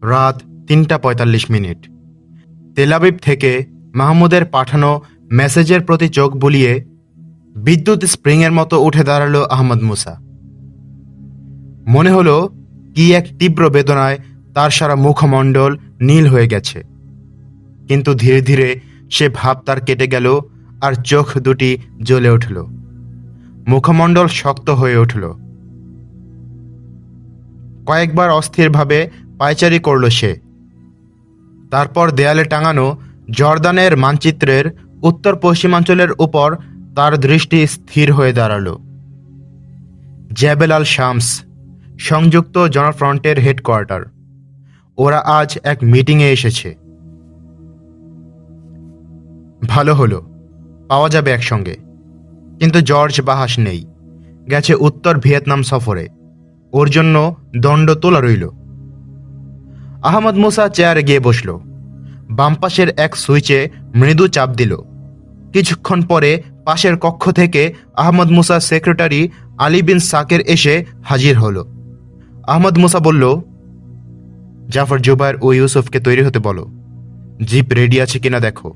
রাত ৩:৪৫। Tel Aviv থেকে মাহমুদের পাঠানো মেসেজের প্রতি চোখ বুলিয়ে বিদ্যুৎ স্প্রিংয়ের মতো উঠে দাঁড়ালো আহমদ মুসা। মনে হলো কি এক তীব্র বেদনায় তার সারা মুখমণ্ডল নীল হয়ে গেছে। কিন্তু ধীরে ধীরে সে ভাব তার কেটে গেল, আর চোখ দুটি জ্বলে উঠল, মুখমণ্ডল শক্ত হয়ে উঠল। কয়েকবার অস্থিরভাবে পায়চারি করল সে। তারপর দেয়ালে টাঙানো জর্দানের মানচিত্রের উত্তর পশ্চিমাঞ্চলের উপর তার দৃষ্টি স্থির হয়ে দাঁড়াল। জেবেল আল শামস, সংযুক্ত জনফ্রন্টের হেডকোয়ার্টার। ওরা আজ এক মিটিংয়ে এসেছে। ভালো হলো, পাওয়া যাবে একসঙ্গে। কিন্তু জর্জ বাহাস নেই, গেছে উত্তর ভিয়েতনাম সফরে। ওর জন্য দণ্ড তোলা রইল। আহমদ মুসা চেয়ারে গিয়ে বসল। বাম পাশের এক সুইচে মৃদু চাপ দিল। কিছুক্ষণ পরে পাশের কক্ষ থেকে আহমদ মুসার সেক্রেটারি আলী বিন সাকের এসে হাজির হল। আহমদ মুসা বলল, জাফর জুবায়ের ও ইউসুফকে তৈরি হতে বলো। জিপ রেডি আছে কিনা দেখো।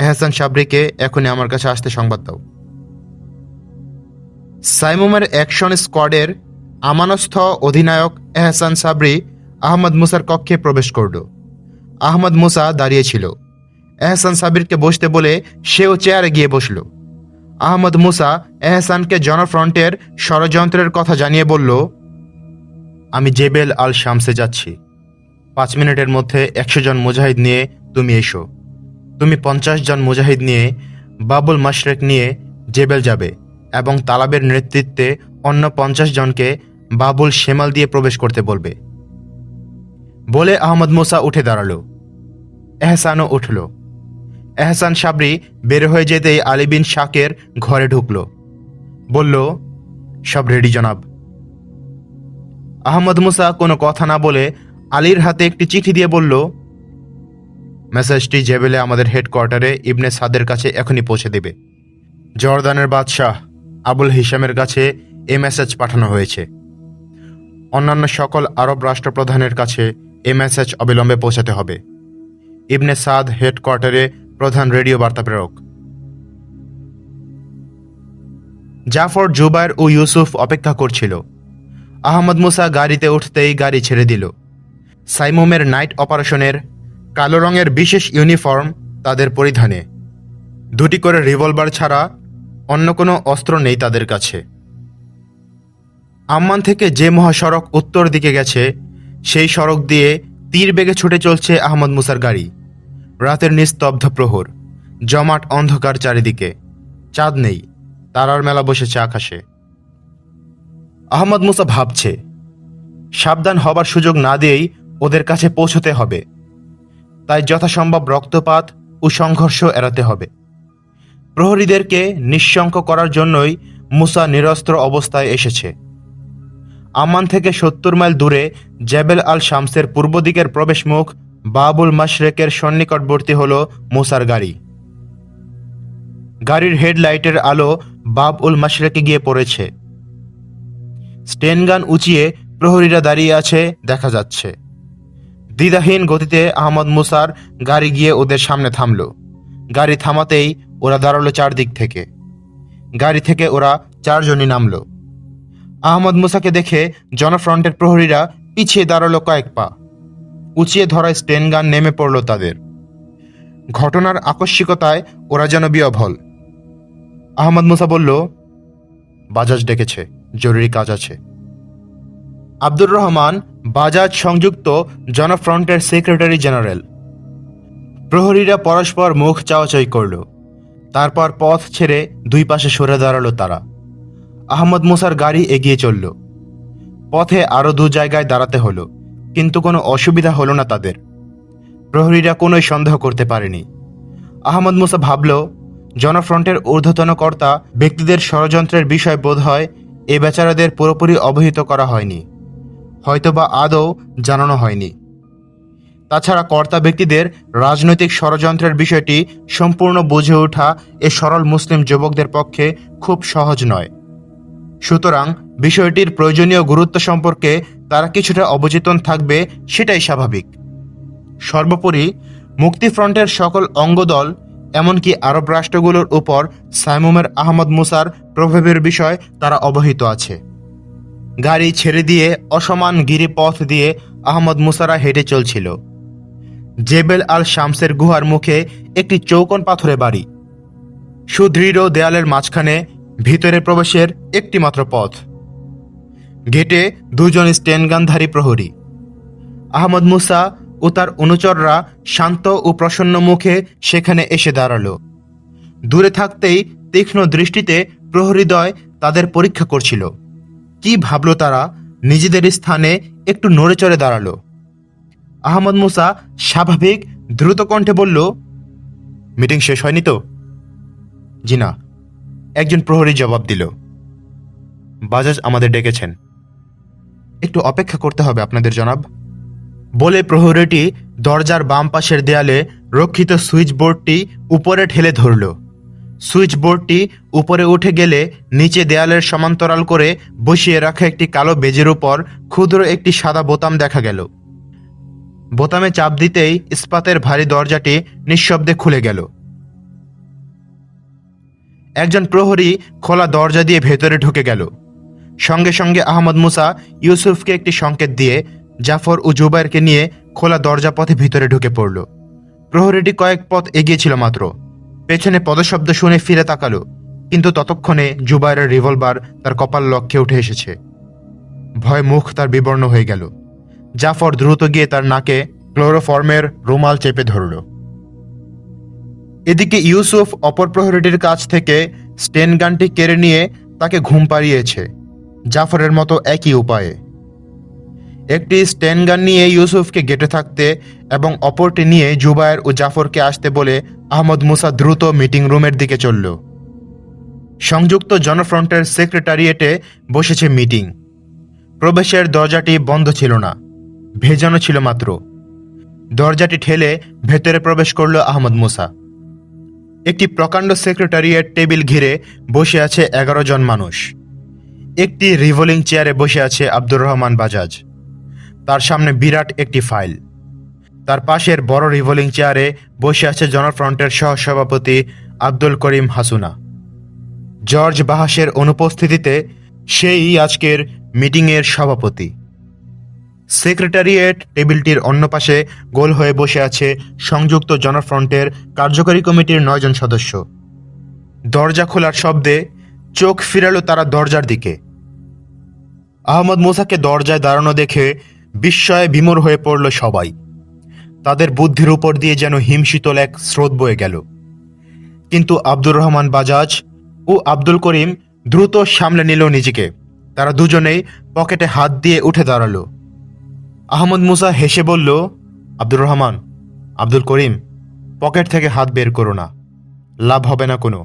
এহসান সাবরিকে এখনই আমার কাছে আসতে সংবাদ দাও। সাইমুমের অ্যাকশন স্কোয়াডের আমানস্থ অধিনায়ক এহসান সাবরি আহমদ মুসার কক্ষে প্রবেশ করল। আহমদ মুসা দাঁড়িয়েছিল। এহসান সাবিরকে বসতে বলে সেও চেয়ারে গিয়ে বসল। আহমদ মুসা এহসানকে জনফ্রন্টের ষড়যন্ত্রের কথা জানিয়ে বলল, আমি জেবেল আল শামসে যাচ্ছি। 5 মিনিটের মধ্যে 100 জন মুজাহিদ নিয়ে তুমি এসো। তুমি 50 জন মুজাহিদ নিয়ে বাবুল মাশরেক নিয়ে জেবেল যাবে এবং তালাবের নেতৃত্বে অন্য 50 জনকে বাবুল শেমাল দিয়ে প্রবেশ করতে বলবে। বলে আহমদ মুসা উঠে দাঁড়াল। এহসানও উঠল। এহসান সাবরি বের হয়ে যেতেই আলী বিন শাকের ঘরে ঢুকল। বলল, সব রেডি জনাব। আহমদ মুসা কোনো কথা না বলে আলীর হাতে একটি চিঠি দিয়ে বলল, মেসেজটি জেবেলে আমাদের হেডকোয়ার্টারে ইবনে সাদের কাছে এখনই পৌঁছে দেবে। জর্দানের বাদশাহ আবুল হিসামের কাছে এ মেসেজ পাঠানো হয়েছে। অন্যান্য সকল আরব রাষ্ট্রপ্রধানের কাছে এ মেসেজ অবিলম্বে পৌঁছাতে হবে। ইবনে সাদ হেডকোয়ার্টারে প্রধান রেডিও বার্তা প্রেরক। জাফর, জুবায়ের ও ইউসুফ অপেক্ষা করছিল। আহমদ মুসা গাড়িতে উঠতেই গাড়ি ছেড়ে দিল। সাইমুমের নাইট অপারেশনের কালো রঙের বিশেষ ইউনিফর্ম তাদের পরিধানে। 2টি করে রিভলভার ছাড়া অন্য কোনো অস্ত্র নেই তাদের কাছে। আম্মান থেকে যে মহাসড়ক উত্তর দিকে গেছে, সেই সড়ক দিয়ে তীর বেগে ছুটে চলছে আহমদ মুসার গাড়ি। রাতের নিস্তব্ধ প্রহর, জমাট অন্ধকার চারিদিকে। চাঁদ নেই, তারার মেলা বসেছে আকাশে। আহমদ মুসা ভাবছে, সাবধান হবার সুযোগ না দিয়েই ওদের কাছে পৌঁছতে হবে। তাই যথাসম্ভব রক্তপাত ও সংঘর্ষ এড়াতে হবে। প্রহরীদেরকে নিঃশঙ্ক করার জন্যই মুসা নিরস্ত্র অবস্থায় এসেছে। আম্মান থেকে 70 মাইল দূরে জেবেল আল শামসের পূর্ব দিকের প্রবেশমুখ বাবুল মাশরেকের সন্নিকটবর্তী হল মুসার গাড়ি। গাড়ির হেডলাইটের আলো বাবুল মাশরেকে গিয়ে পড়েছে। স্টেনগান উঁচিয়ে প্রহরীরা দাঁড়িয়ে আছে দেখা যাচ্ছে। দ্বিধাহীন গতিতে আহমদ মুসার গাড়ি গিয়ে ওদের সামনে থামল। গাড়ি থামাতেই ওরা দাঁড়ালো চারদিক থেকে। গাড়ি থেকে ওরা 4 জনই নামল। আহমদ মুসাকে দেখে জনফ্রন্টের প্রহরীরা পিছিয়ে দাঁড়ালো কয়েক পা। উঁচিয়ে ধরা স্টেনগান নেমে পড়ল তাদের। ঘটনার আকস্মিকতায় ওরা যেন বিহ্বল। আহমদ মুসা বলল, বাজাজ ডেকেছে, জরুরি কাজ আছে। আব্দুর রহমান বাজাজ সংযুক্ত জনফ্রন্টের সেক্রেটারি জেনারেল। প্রহরীরা পরস্পর মুখ চাওয়াচাই করল। তারপর পথ ছেড়ে 2 পাশে সরে দাঁড়ালো তারা। আহমদ মুসার গাড়ি এগিয়ে চলল। পথে আরও 2 জায়গায় দাঁড়াতে হলো, কিন্তু কোনো অসুবিধা হলো না তাদের। প্রহরীরা কোনোই সন্দেহ করতে পারেনি। আহমদ মুসা ভাবল, জনফ্রন্টের ঊর্ধ্বতন কর্তা ব্যক্তিদের ষড়যন্ত্রের বিষয় বোধ হয় এ বেচারাদের পুরোপুরি অবহিত করা হয়নি, হয়তোবা আদৌ জানানো হয়নি। তাছাড়া কর্তা ব্যক্তিদের রাজনৈতিক ষড়যন্ত্রের বিষয়টি সম্পূর্ণ বুঝে ওঠা এ সরল মুসলিম যুবকদের পক্ষে খুব সহজ নয়। সুতরাং বিষয়টির প্রয়োজনীয় গুরুত্ব সম্পর্কে তারা কিছুটা অবচেতন থাকবে, সেটাই স্বাভাবিক। সর্বোপরি মুক্তিফ্রন্টের সকল অঙ্গদল, এমনকি আরব রাষ্ট্রগুলোর উপর সাইমুমের আহমদ মুসার প্রভাবের বিষয় তারা অবহিত আছে। গাড়ি ছেড়ে দিয়ে অসমান গিরিপথ দিয়ে আহমদ মুসারা হেঁটে চলছিল। জেবেল আল শামসের গুহার মুখে একটি চৌকোন পাথরে বাড়ি, সুদৃঢ় দেয়ালের মাঝখানে ভিতরে প্রবেশের একটি মাত্র পথ। গেটে দুজন স্টেনগানধারী প্রহরী। আহমদ মুসা ও তার অনুচররা শান্ত ও প্রসন্ন মুখে সেখানে এসে দাঁড়ালো। দূরে থাকতেই তীক্ষ্ণ দৃষ্টিতে প্রহরীদ্বয় তাদের পরীক্ষা করছিল। কি ভাবল তারা নিজেদের স্থানে একটু নড়ে চড়ে দাঁড়ালো। আহমদ মুসা স্বাভাবিক দ্রুত কণ্ঠে বলল, মিটিং শেষ হয়নি তো? জি না, একজন প্রহরী জবাব দিল। বাজাজ আমাদের ডেকেছেন। একটু অপেক্ষা করতে হবে আপনাদের জনাব, বলে প্রহরীটি দরজার বাম পাশের দেয়ালে রক্ষিত সুইচ বোর্ডটি উপরে ঠেলে ধরল। সুইচ বোর্ডটি উপরে উঠে গেলে নিচে দেয়ালের সমান্তরাল করে বসিয়ে রাখা একটি কালো বেজের উপর ক্ষুদ্র একটি সাদা বোতাম দেখা গেল। বোতামে চাপ দিতেই ইস্পাতের ভারী দরজাটি নিঃশব্দে খুলে গেল। একজন প্রহরী খোলা দরজা দিয়ে ভেতরে ঢুকে গেল। সঙ্গে সঙ্গে আহমদ মুসা ইউসুফকে একটি সংকেত দিয়ে জাফর ও জুবাইরকে নিয়ে খোলা দরজা পথে ভিতরে ঢুকে পড়ল। প্রহরীটি কয়েক পথ এগিয়েছিল মাত্র, পেছনে পদশব্দ শুনে ফিরে তাকালো, কিন্তু ততক্ষণে জুবাইরের রিভলভার তার কপাল লক্ষ্যে উঠে এসেছে। ভয় মুখ তার বিবর্ণ হয়ে গেল। জাফর দ্রুত গিয়ে তার নাকে ক্লোরোফর্মের রুমাল চেপে ধরল। এদিকে ইউসুফ অপর প্রহরীটির কাছ থেকে স্টেন গানটি কেড়ে নিয়ে তাকে ঘুম পাড়িয়েছে, জাফরের মতো একই উপায়ে। একটি স্টেন গান নিয়ে ইউসুফকে গেটে থাকতে এবং অপরটি নিয়ে জুবায়ের ও জাফরকে আসতে বলে আহমদ মুসা দ্রুত মিটিং রুমের দিকে চলল। সংযুক্ত জনফ্রন্টের সেক্রেটারিয়েটে বসেছে মিটিং। প্রবেশের দরজাটি বন্ধ ছিল না, ভেজানো ছিল মাত্র। দরজাটি ঠেলে ভেতরে প্রবেশ করল আহমদ মুসা। একটি প্রকাণ্ড সেক্রেটারিয়েট টেবিল ঘিরে বসে আছে 11 জন মানুষ। একটি রিভলিং চেয়ারে বসে আছে আব্দুর রহমান বাজাজ। তার সামনে বিরাট একটি ফাইল। তার পাশের বড় রিভলিং চেয়ারে বসে আছে জনফ্রন্টের সহসভাপতি আব্দুল করিম হাসুনা। জর্জ বাহাসের অনুপস্থিতিতে সেই আজকের মিটিংয়ের সভাপতি। সেক্রেটারিয়েট টেবিলটির অন্য পাশে গোল হয়ে বসে আছে সংযুক্ত জনফ্রন্টের কার্যকরী কমিটির 9 জন সদস্য। দরজা খোলার শব্দে চোখ ফিরালো তারা দরজার দিকে। আহমদ মুসাকে দরজায় দাঁড়ানো দেখে বিস্ময়ে বিমূঢ় হয়ে পড়ল সবাই। তাদের বুদ্ধির উপর দিয়ে যেন হিমশীতল এক স্রোত বয়ে গেল। কিন্তু আব্দুর রহমান বাজাজ ও আব্দুল করিম দ্রুত সামলে নিল নিজেকে। তারা দুজনেই পকেটে হাত দিয়ে উঠে দাঁড়ালো। আহমদ মুসা হেসে বলল, আব্দুর রহমান, আব্দুল করিম, পকেট থেকে হাত বের করো না, লাভ হবে না কোনো।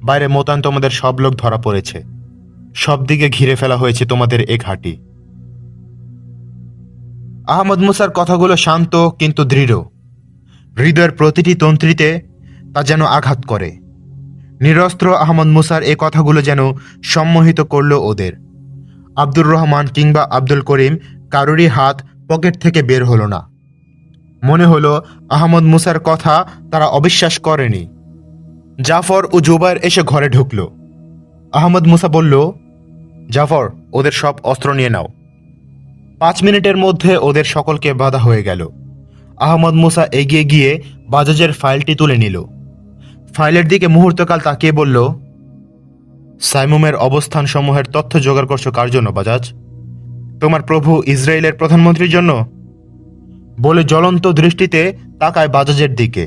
বাইরে মোতায়েন তোমাদের সব লোক ধরা পড়েছে, সব দিকে ঘিরে ফেলা হয়েছে তোমাদের এ ঘাঁটি। আহমদ মুসার কথাগুলো শান্ত কিন্তু দৃঢ়। হৃদয়ের প্রতিটি তন্ত্রীতে তা যেন আঘাত করে। নিরস্ত্র আহমদ মুসার এ কথাগুলো যেন সম্মোহিত করল ওদের। আব্দুর রহমান কিংবা আব্দুল করিম কারোরই হাত পকেট থেকে বের হলো না। মনে হলো আহমদ মুসার কথা তারা অবিশ্বাস করেনি। জাফর ও জুবায়ের এসে ঘরে ঢুকল। আহমদ মুসা বলল, জাফর, ওদের সব অস্ত্র নিয়ে নাও। 5 মিনিটের মধ্যে ওদের সকলকে বাধা হয়ে গেল। আহমদ মুসা এগিয়ে গিয়ে বাজাজের ফাইলটি তুলে নিল। ফাইলের দিকে মুহূর্তকাল তাকিয়ে বলল, সাইমুমের অবস্থান সমূহের তথ্য জোগাড় করছো কার জন্য বাজাজ? তোমার প্রভু ইসরায়েলের প্রধানমন্ত্রীর জন্য? বলে জ্বলন্ত দৃষ্টিতে তাকায় বাজাজের দিকে।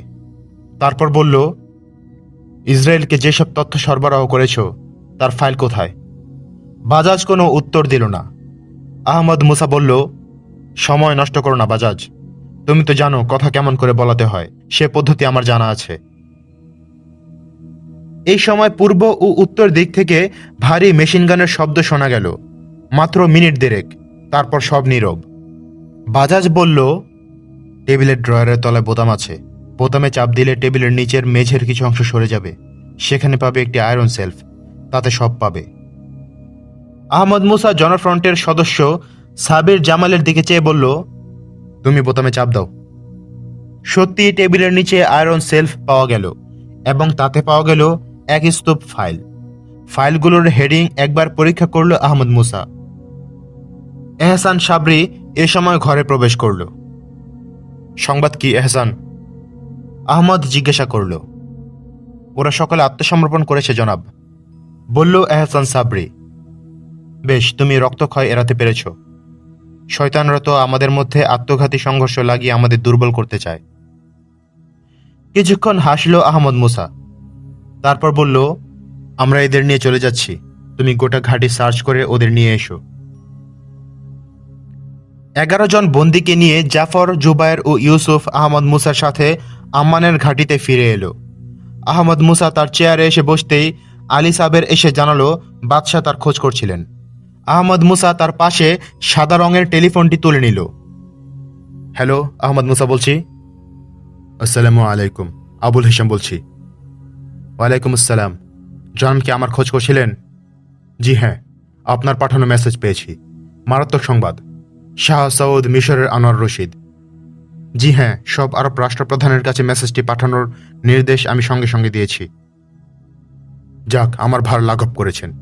তারপর বলল, ইসরায়েলকে যেসব তথ্য সরবরাহ করেছ তার ফাইল কোথায়? বাজাজ কোনো উত্তর দিল না। আহমদ মুসা বলল, সময় নষ্ট করো না বাজাজ, তুমি তো জানো কথা কেমন করে বলাতে হয়, সে পদ্ধতি আমার জানা আছে। এই সময় পূর্ব ও উত্তর দিক থেকে ভারী মেশিনগানের শব্দ শোনা গেল। মাত্র মিনিট দেড়েক, তারপর সব নীরব। বাজাজ বলল, টেবিলের ড্রয়ারের তলায় বোতাম আছে, বোতামে চাপ দিলে টেবিলের নিচের মেঝের কিছু অংশ সরে যাবে, সেখানে পাবে একটি আয়রন সেলফ, তাতে সব পাবে। আহমদ মুসা জনফ্রন্টের সদস্য সাবির জামালের দিকে চেয়ে বলল, তুমি বোতামে চাপ দাও। সত্যি টেবিলের নিচে আয়রন সেলফ পাওয়া গেল এবং তাতে পাওয়া গেল এক স্তূপ ফাইল। ফাইলগুলোর হেডিং একবার পরীক্ষা করল আহমদ মুসা। এহসান সাবরি এ সময় ঘরে প্রবেশ করল। সংবাদ কি এহসান? আহমদ জিজ্ঞাসা করল। ওরা সকলে আত্মসমর্পণ করেছে জনাব, বলল এহসান সাবরি। বেশ, তুমি রক্তক্ষয় এড়াতে পেরেছ। শয়তানরা তো আমাদের মধ্যে আত্মঘাতী সংঘর্ষ লাগিয়ে আমাদের দুর্বল করতে চায়। কিছুক্ষণ হাসল আহমদ মুসা, তারপর বলল, আমরা এদের নিয়ে চলে যাচ্ছি, তুমি গোটা ঘাঁটি সার্চ করে ওদের নিয়ে এসো। 11 জন বন্দীকে নিয়ে জাফর, জুবায়ের ও ইউসুফ আহমদ মুসার সাথে আম্মানের ঘাঁটিতে ফিরে এলো। আহমদ মুসা তার চেয়ারে এসে বসতেই আলী সাবের এসে জানালো বাদশাহ তার খোঁজ করছিলেন। আহমদ মুসা তার পাশে সাদা রঙের টেলিফোনটি তুলে নিল। হ্যালো, আহমদ মুসা বলছি। আসসালামু আলাইকুম, আবুল হিসাম বলছি। ওয়ালাইকুম আসসালাম। জনাব কি আমার খোঁজ করছিলেন? জি হ্যাঁ, আপনার পাঠানো মেসেজ পেয়েছি। মারাত্মক সংবাদ, শাহ সৌদ মিশরের আনোয়ার রশিদ। জি হ্যাঁ, সব আরব রাষ্ট্রপ্রধানের কাছে মেসেজটি পাঠানোর নির্দেশ আমি সঙ্গে সঙ্গে দিয়েছি। যাক, আমার ভার লাঘব করেছেন।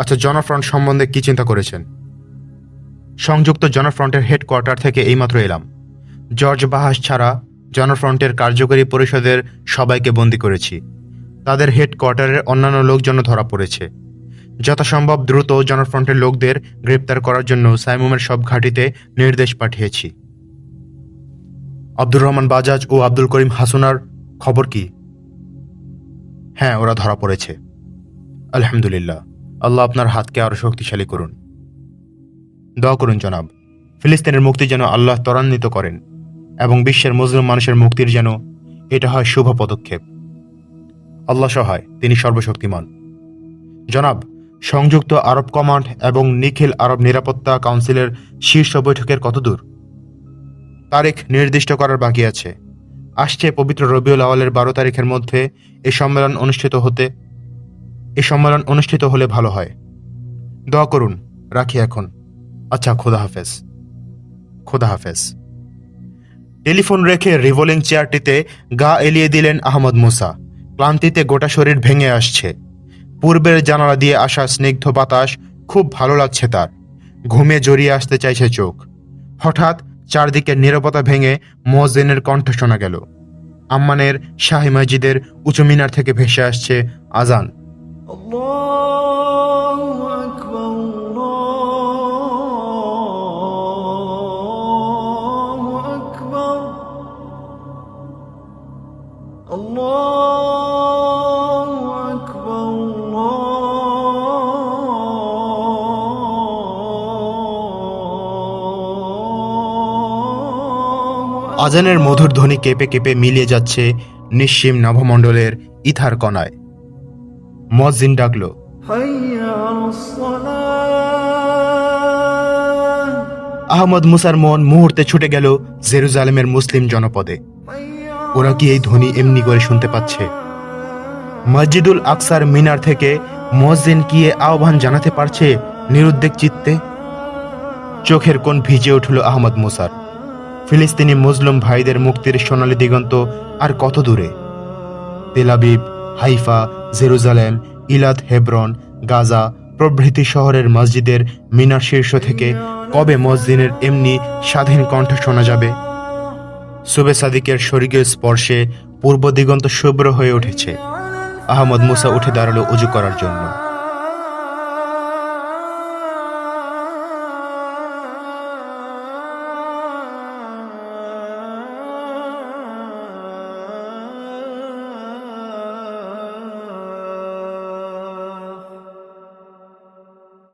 আচ্ছা, জনফ্রন্ট সম্বন্ধে কি চিন্তা করেছেন? সংযুক্ত জনফ্রন্টের হেডকোয়ার্টার থেকে এইমাত্র এলাম। জর্জ বাহাস ছাড়া জনফ্রন্টের কার্যকরী পরিষদের সবাইকে বন্দী করেছি। তাদের হেডকোয়ার্টারের অন্যান্য লোকজন ধরা পড়েছে। যথাসম্ভব দ্রুত জনফ্রন্টের লোকদের গ্রেপ্তার করার জন্য সাইমুমের সব ঘাঁটিতে নির্দেশ পাঠিয়েছি। আব্দুর রহমান বাজাজ ও আব্দুল করিম হাসুনার খবর কি? হ্যাঁ, ওরা ধরা পড়েছে। আলহামদুলিল্লাহ, আল্লাহ আপনার হাতকে আরো শক্তিশালী করুন। দোয়া করুন জনাব, ফিলিস্তিনের মুক্তি যেন আল্লাহ ত্বরান্বিত করেন এবং বিশ্বের মুসলিম মানুষের মুক্তির যেন এটা হয় শুভ পদক্ষেপ। আল্লাহ সহায়, তিনি সর্বশক্তিমান। জনাব, সংযুক্ত আরব কমান্ড এবং নিখিল আরব নিরাপত্তা কাউন্সিলের শীর্ষ বৈঠকের কতদূর? তারিখ নির্দিষ্ট করার বাকি আছে। আসছে পবিত্র রবিউল আওয়ালের 12 তারিখের মধ্যে এই সম্মেলন অনুষ্ঠিত হলে ভালো হয়। দোয়া করুন, রাখি এখন। আচ্ছা, খোদা হাফেজ। খোদা হাফেজ। টেলিফোন রেখে রিভলিং চেয়ারটিতে গা এলিয়ে দিলেন আহমদ মুসা। ক্লান্তিতে গোটা শরীর ভেঙে আসছে। পূর্বের জানালা দিয়ে আসা স্নিগ্ধ বাতাস খুব ভালো লাগছে তার। ঘুমে জড়িয়ে আসতে চাইছে চোখ। হঠাৎ চারদিকের নীরবতা ভেঙে মুয়াজ্জিনের কণ্ঠ শোনা গেল। আম্মানের শাহী মসজিদের উঁচু মিনার থেকে ভেসে আসছে আজান। আল্লাহু আকবার, আল্লাহু আকবার, আল্লাহু আকবার, আজানের মধুর ধ্বনি কেঁপে কেঁপে মিলিয়ে যাচ্ছে নিঃসীম নভমণ্ডলের ইথার কণায়। মুয়াজ্জিন ডাকল, হাইয়া আলাস সালাহ, আহমদ মুসার মন মুহূর্তে ছুটে গেল জেরুজালেমের মুসলিম জনপদে। ওরা কি এই ধ্বনি এমনি করে শুনতে পাচ্ছে? মসজিদুল আকসার মিনার থেকে মুয়াজ্জিন কি এ আহ্বান জানাতে পারছে নিরুদ্বেগ চিত্তে? চোখের কোণ ভিজে উঠল আহমদ মুসার। ফিলিস্তিনি মুসলিম ভাইদের মুক্তির সোনালী দিগন্ত আর কত দূরে? Tel Aviv, Haifa, Jerusalem, ইলাত, Hebron, Gaza প্রভৃতি শহরের মসজিদের মিনার শীর্ষ থেকে কবে মুয়াজ্জিনের এমনি স্বাধীন কণ্ঠ শোনা যাবে? সুবে সাদিকের স্বর্গীয় স্পর্শে পূর্ব দিগন্ত শুভ্র হয়ে উঠেছে। আহমদ মুসা উঠে দাঁড়ালো অজু করার জন্য।